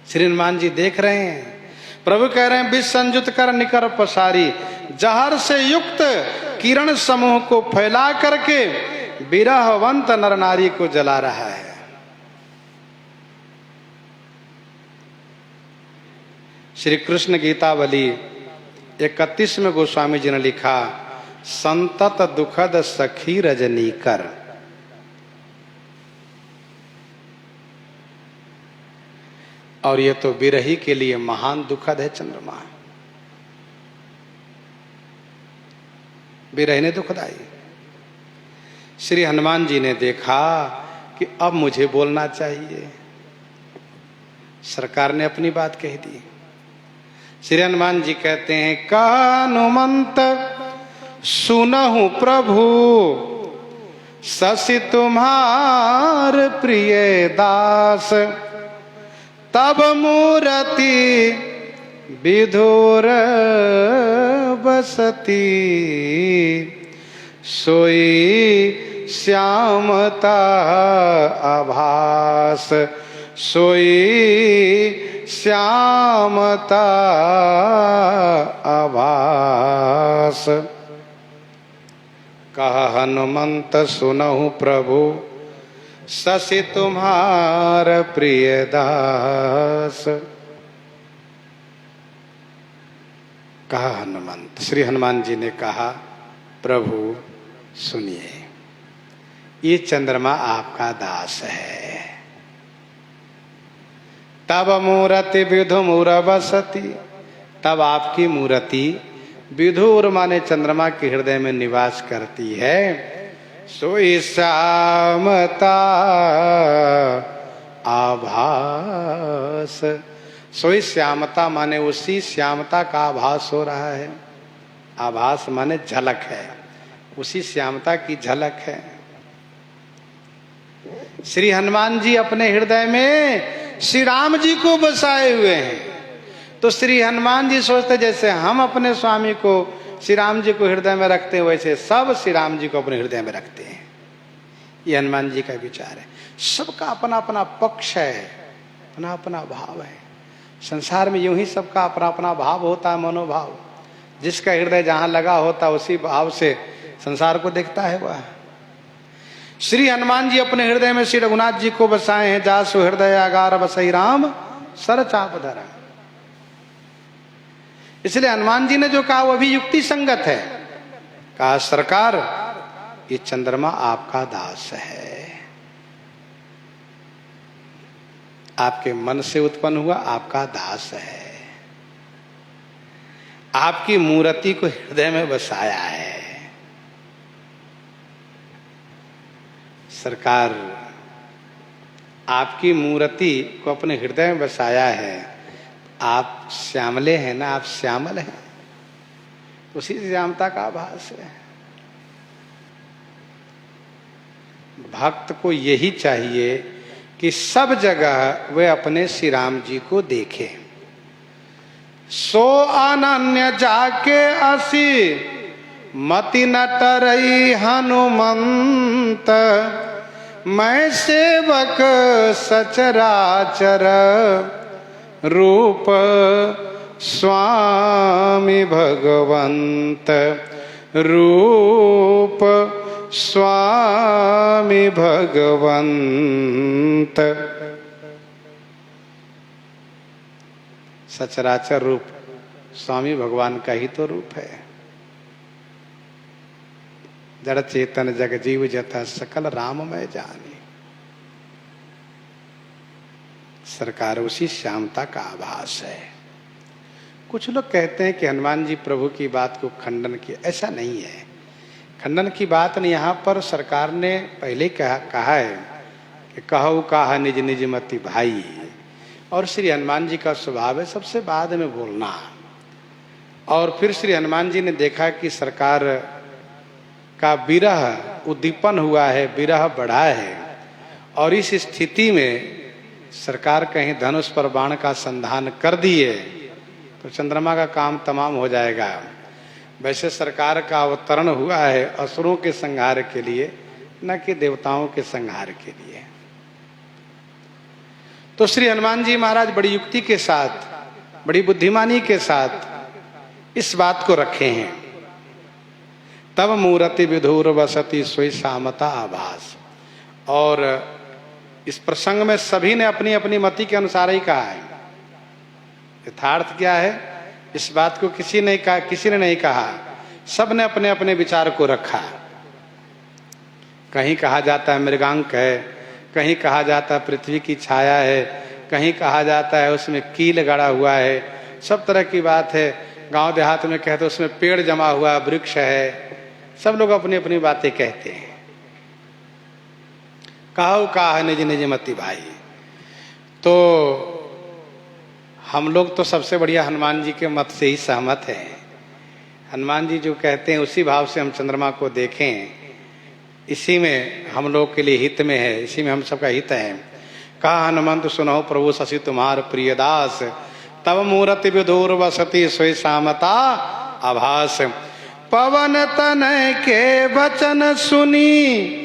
श्री हनुमान जी देख रहे हैं, प्रभु कह रहे हैं विष संयुत कर निकर पसारी, जहर से युक्त किरण समूह को फैला करके बिरहवंत नर नारी को जला रहा है। श्री कृष्ण गीतावली 31 में गोस्वामी जी ने लिखा, संतत दुखद सखी रजनी कर। और ये तो बिरही के लिए महान दुखद है चंद्रमा, बिरही दुखदाई। श्री हनुमान जी ने देखा कि अब मुझे बोलना चाहिए, सरकार ने अपनी बात कह दी। श्री हनुमान जी कहते हैं, कानुमंत सुनहु प्रभु, ससि तुम्हार प्रिय दास, तब मूरति विधुर बसती, सोई श्यामता आभास, सोई श्यामता आभास। कहा हनुमंत सुनहु प्रभु, ससि तुम्हार प्रिय दास। कहा हनुमंत, श्री हनुमान जी ने कहा, प्रभु सुनिए, ये चंद्रमा आपका दास है। तब मूरति विधुर बसती, तब आपकी मूर्ति विधुर माने चंद्रमा के हृदय में निवास करती है। सोई श्यामता आभास, सोई श्यामता माने उसी श्यामता का आभास हो रहा है। आभास माने झलक है, उसी श्यामता की झलक है। श्री हनुमान जी अपने हृदय में श्री राम जी को बसाए हुए हैं, तो श्री हनुमान जी सोचते जैसे हम अपने स्वामी को श्री राम जी को हृदय में रखते हैं, वैसे सब श्री राम जी को अपने हृदय में रखते हैं। ये हनुमान जी का विचार है। सबका अपना अपना पक्ष है, अपना अपना भाव है। संसार में यूं ही सबका अपना अपना भाव होता है, मनोभाव। जिसका हृदय जहां लगा होता उसी भाव से संसार को देखता है वह। श्री हनुमान जी अपने हृदय में श्री रघुनाथ जी को बसाए हैं। जासु हृदय आगार बसई राम सर चाप धरा। इसलिए हनुमान जी ने जो कहा वह भी युक्ति संगत है। कहा सरकार, ये चंद्रमा आपका दास है, आपके मन से उत्पन्न हुआ, आपका दास है, आपकी मूर्ति को हृदय में बसाया है। सरकार, आपकी मूर्ति को अपने हृदय में बसाया है। आप श्यामले हैं ना, आप श्यामल हैं, उसी श्यामता का आभास है। भक्त को यही चाहिए कि सब जगह वे अपने श्री राम जी को देखे। सो अनन्य जाके असी मति न टरई हनुमंत, मैं सेवक सचराचर रूप स्वामी भगवंत, रूप स्वामी भगवंत। सचराचर रूप स्वामी भगवान का ही तो रूप है। जड़ चेतन जग जीव जथा सकल राममय जानी। सरकार उसी श्यामता का आभास है। कुछ लोग कहते हैं कि हनुमान जी प्रभु की बात को खंडन किया, ऐसा नहीं है। खंडन की बात नहीं, यहाँ पर सरकार ने पहले कहा है कि कहो कहा निज निज मति भाई, और श्री हनुमान जी का स्वभाव है सबसे बाद में बोलना। और फिर श्री हनुमान जी ने देखा कि सरकार का विरह उद्दीपन हुआ है, विरह बढ़ा है, और इस स्थिति में सरकार कहीं धनुष पर बाण का संधान कर दिए तो चंद्रमा का काम तमाम हो जाएगा। वैसे सरकार का अवतरण हुआ है असुरों के संहार के लिए, न कि देवताओं के संहार के लिए। तो श्री हनुमान जी महाराज बड़ी युक्ति के साथ, बड़ी बुद्धिमानी के साथ इस बात को रखे हैं। तब मूर्ति विधुर वसति सोई सामता आभास। और इस प्रसंग में सभी ने अपनी अपनी मति के अनुसार ही कहा है। यथार्थ क्या है, इस बात को किसी ने नहीं कहा, सब ने अपने अपने विचार को रखा। कहीं कहा जाता है मृगांक है, कहीं कहा जाता है पृथ्वी की छाया है, कहीं कहा जाता है उसमें कील गड़ा हुआ है, सब तरह की बात है। गांव देहात में कहते उसमें पेड़ जमा हुआ, वृक्ष है, सब लोग अपनी अपनी बातें कहते हैं। कहो कहा निज निज मति भाई। तो हम लोग तो सबसे बढ़िया हनुमान जी के मत से ही सहमत हैं। हनुमान जी जो कहते हैं उसी भाव से हम चंद्रमा को देखें, इसी में हम लोग के लिए हित में है, इसी में हम सबका हित है। कहा हनुमंत सुनो प्रभु शशि तुम्हार प्रिय दास, तब मूर्ति विधुर वसति सोई सामता आभास। पवन तनय के वचन सुनी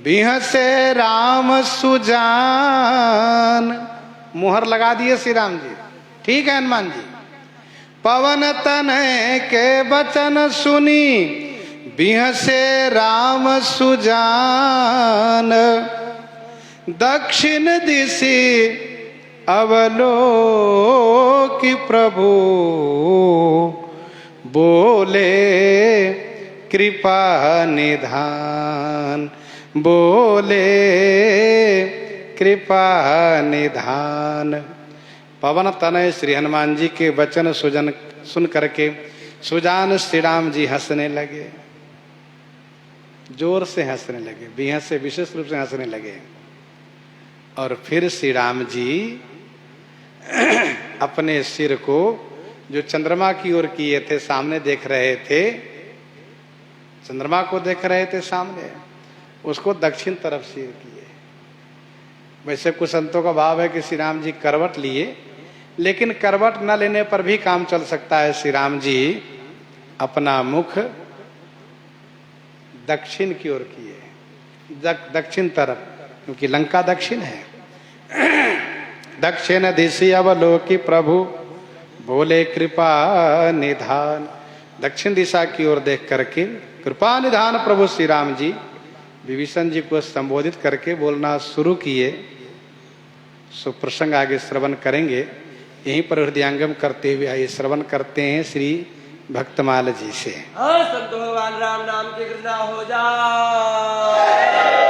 बिहसे राम सुजान। मुहर लगा दिए श्री राम जी, ठीक है हनुमान जी। पवन तनय के वचन सुनी बिहसे राम सुजान। दक्षिण दिशि अवलोकि प्रभु बोले कृपा निधान। बोले कृपा निधान। पवन तनय श्री हनुमान जी के वचन सुजन सुन करके सुजान श्री राम जी हंसने लगे, जोर से हंसने लगे, बेहद से विशेष रूप से हंसने लगे। और फिर श्री राम जी अपने सिर को जो चंद्रमा की ओर किए थे, सामने देख रहे थे, चंद्रमा को देख रहे थे सामने, उसको दक्षिण तरफ सिर किए। वैसे कुछ संतों का भाव है कि श्री राम जी करवट लिए, लेकिन करवट न लेने पर भी काम चल सकता है। श्री राम जी अपना मुख दक्षिण की ओर किए, दक्षिण तरफ, क्योंकि लंका दक्षिण है। दक्षिण दिशि अवलोकि प्रभु बोले कृपा निधान। दक्षिण दिशा की ओर देख करके कृपा निधान प्रभु श्री राम जी विभीषण जी को संबोधित करके बोलना शुरू किए। सो प्रसंग आगे श्रवण करेंगे। यहीं पर हृदयांगम करते हुए आइए श्रवण करते हैं श्री भक्तमाल जी से। संत भगवान राम नाम की कृष्णा हो जाए।